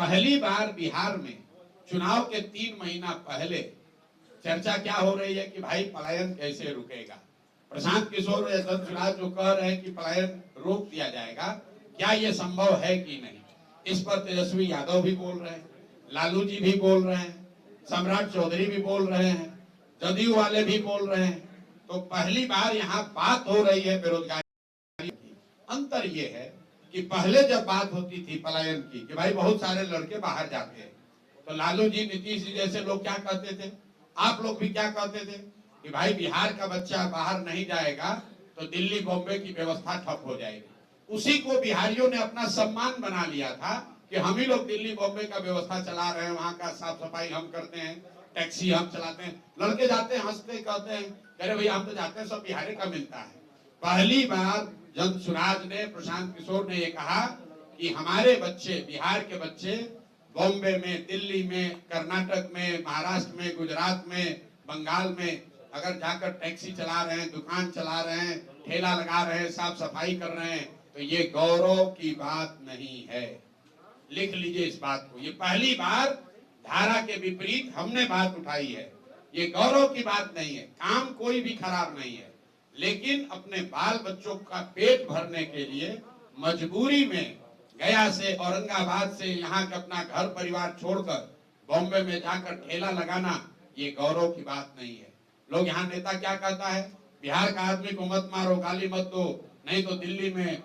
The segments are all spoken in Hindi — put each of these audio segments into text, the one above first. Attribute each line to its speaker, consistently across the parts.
Speaker 1: पहली बार बिहार में चुनाव के 3 महीना पहले चर्चा क्या हो रही है कि भाई पलायन कैसे रुकेगा। प्रशांत किशोर और यशवंत सिन्हा जो कह रहे हैं कि पलायन रोक दिया जाएगा, क्या ये संभव है कि नहीं। इस पर तेजस्वी यादव भी बोल रहे हैं, लालू जी भी बोल रहे हैं, सम्राट चौधरी भी बोल रहे हैं, जदयू वाले भी बोल रहे हैं। तो पहली बार यहाँ बात हो रही है बेरोजगारी की। अंतर ये है कि पहले जब बात होती थी पलायन की कि भाई बहुत सारे लड़के बाहर जाते हैं, तो लालू जी, नीतीश जी जैसे लोग क्या कहते थे, आप लोग भी क्या कहते थे कि भाई बिहार का बच्चा बाहर नहीं जाएगा तो दिल्ली बॉम्बे की व्यवस्था ठप हो जाएगी। उसी को बिहारियों ने अपना सम्मान बना लिया था कि हम ही लोग दिल्ली बॉम्बे का व्यवस्था चला रहे हैं, वहां का साफ सफाई हम करते हैं, टैक्सी हम चलाते हैं। लड़के जाते हैं, हंसते कहते हैं, अरे भैया हम तो जाते हैं, सब बिहारी का मिलता है। पहली बार जब सुराज ने, प्रशांत किशोर ने ये कहा कि हमारे बच्चे, बिहार के बच्चे बॉम्बे में, दिल्ली में, कर्नाटक में, महाराष्ट्र में, गुजरात में, बंगाल में अगर जाकर टैक्सी चला रहे हैं, दुकान चला रहे हैं, ठेला लगा रहे हैं, साफ सफाई कर रहे हैं, तो ये गौरव की बात नहीं है। लिख लीजिए इस बात को। ये पहली बार धारा के विपरीत हमने बात उठाई है। ये गौरव की बात नहीं है। काम कोई भी खराब नहीं है, लेकिन अपने बाल बच्चों का पेट भरने के लिए मजबूरी में गया से, औरंगाबाद से यहाँ के अपना घर परिवार छोड़कर बॉम्बे में जाकर ठेला लगाना, ये गौरव की बात नहीं है। लोग यहाँ नेता क्या कहता है, बिहार का आदमी को मत मारो, गाली मत दो, नहीं तो दिल्ली में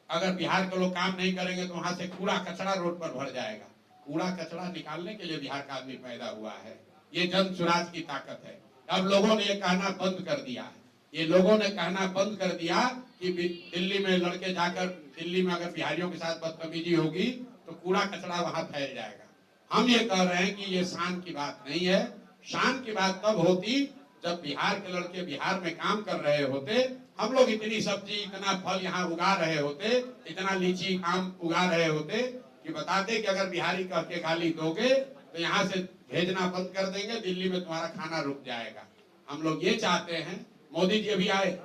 Speaker 1: अगर बिहार के लोग काम नहीं करेंगे तो वहां से कूड़ा कचरा रोड पर भर जाएगा। कूड़ा कचरा निकालने के लिए बिहार का आदमी पैदा हुआ है। ये जन सुराज की ताकत है। अब लोगों ने ये कहना बंद कर दिया है। ये लोगों ने कहना बंद कर दिया कि दिल्ली में लड़के जाकर, दिल्ली में अगर बिहारियों के साथ बदतमीजी होगी तो कूड़ा कचरा वहां फैल जाएगा। हम ये कह रहे हैं कि ये शान की बात नहीं है। शान की बात तब होती जब बिहार के लड़के बिहार में काम कर रहे होते, हम लोग इतनी सब्जी, इतना फल यहाँ उगा रहे होते, इतना लीची आम उगा रहे होते कि बताते कि अगर बिहारी कह के गाली दोगे तो यहाँ से भेजना बंद कर देंगे, दिल्ली में तुम्हारा खाना रुक जाएगा। हम लोग ये चाहते हैं। मोदी जी अभी आए,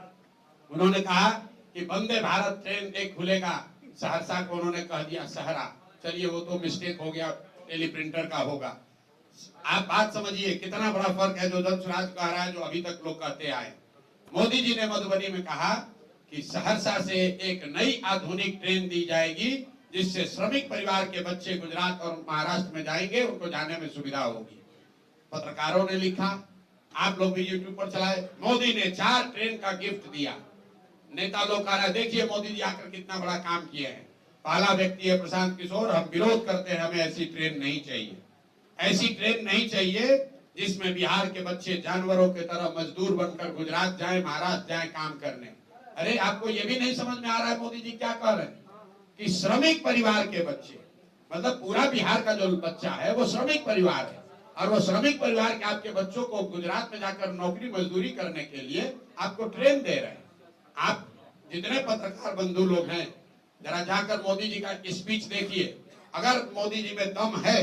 Speaker 1: उन्होंने कहा कि वंदे भारत ट्रेन एक खुलेगा, सहरसा को उन्होंने कह दिया सहरा। चलिए वो तो मिस्टेक हो गया, टेलीप्रिंटर का होगा। आप बात समझिए कितना बड़ा फर्क है जो जन सुराज कह रहा है, जो अभी तक लोग कहते आए। मोदी जी ने मधुबनी में कहा कि सहरसा से एक नई आधुनिक ट्रेन दी जाएगी जिससे श्रमिक परिवार के बच्चे गुजरात और महाराष्ट्र में जाएंगे, उनको जाने में सुविधा होगी। पत्रकारों ने लिखा, आप लोग भी यूट्यूब पर चलाए, मोदी ने 4 ट्रेन का गिफ्ट दिया। नेता लोग कह रहे हैं देखिए मोदी जी आकर कितना बड़ा काम किए हैं। पहला व्यक्ति है प्रशांत किशोर, हम विरोध करते हैं, हमें ऐसी ट्रेन नहीं चाहिए। ऐसी ट्रेन नहीं चाहिए जिसमें बिहार के बच्चे जानवरों की तरह मजदूर बनकर गुजरात जाए, महाराष्ट्र जाए काम करने। अरे आपको ये भी नहीं समझ में आ रहा है मोदी जी क्या कह रहे हैं कि श्रमिक परिवार के बच्चे, मतलब पूरा बिहार का जो बच्चा है वो श्रमिक परिवार है, और वो श्रमिक परिवार के आपके बच्चों को गुजरात में जाकर नौकरी मजदूरी करने के लिए आपको ट्रेन दे रहे हैं। आप जितने पत्रकार बंधु लोग हैं, जरा जाकर मोदी जी का स्पीच देखिए। अगर मोदी जी में दम है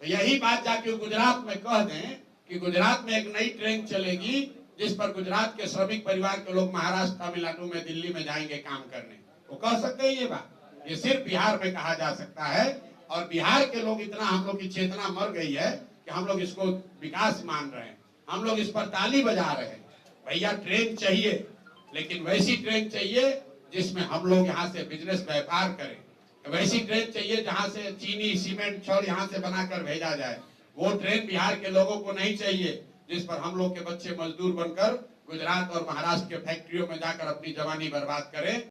Speaker 1: तो यही बात जाके गुजरात में कह दें कि गुजरात में एक नई ट्रेन चलेगी जिस पर गुजरात के श्रमिक परिवार के लोग महाराष्ट्र, तमिलनाडु में, दिल्ली में जाएंगे काम करने। वो कह सकते हैं ये बात? ये सिर्फ बिहार में कहा जा सकता है। और बिहार के लोग, इतना हम लोग की चेतना मर गई है कि हम लोग इसको विकास मान रहे हैं, हम लोग इस पर ताली बजा रहे हैं। भैया ट्रेन चाहिए, लेकिन वैसी ट्रेन चाहिए जिसमें हम लोग यहाँ से बिजनेस व्यापार करें। वैसी ट्रेन चाहिए जहां से चीनी, सीमेंट, छड़ यहाँ से बनाकर भेजा जाए। वो ट्रेन बिहार के लोगों को नहीं चाहिए जिस पर हम लोग के बच्चे मजदूर बनकर गुजरात और महाराष्ट्र के फैक्ट्रियों में जाकर अपनी जवानी बर्बाद करें।